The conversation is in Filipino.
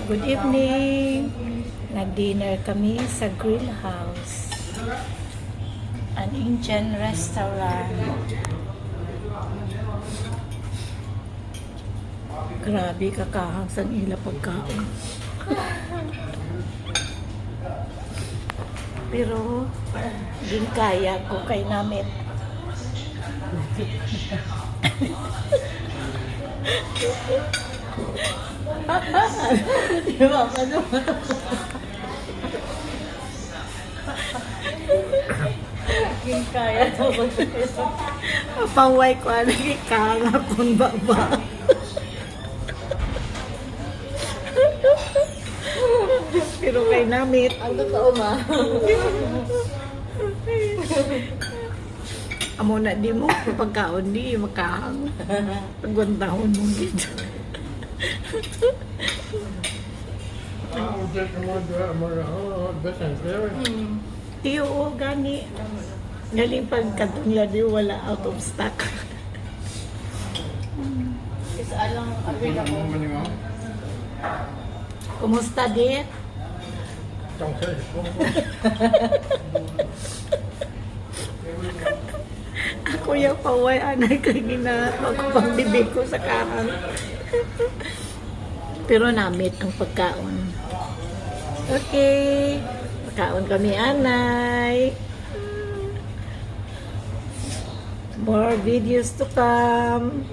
Good evening. Nag-dinner kami sa Grill House. An Indian restaurant. Grabe, kakahang sa ila pagkaon. Pero, din kaya ko kay namin. Diba? Ano? King kaya to. Mapaway ko ano kikanga kung baba. Pero kay namit. Ang totoo ma. Amo na di mo pagkaon di makahang. Pagwantahon mo dito. Tiyo o gani. Galing pagkatong di wala out of stock. Isa lang available. Kumusta di? Ako yung paway anay kay ginapagpambibig ko sa kahang. Pero namit ang pagkaon. Okay. Pagkaon kami anay. More videos to come.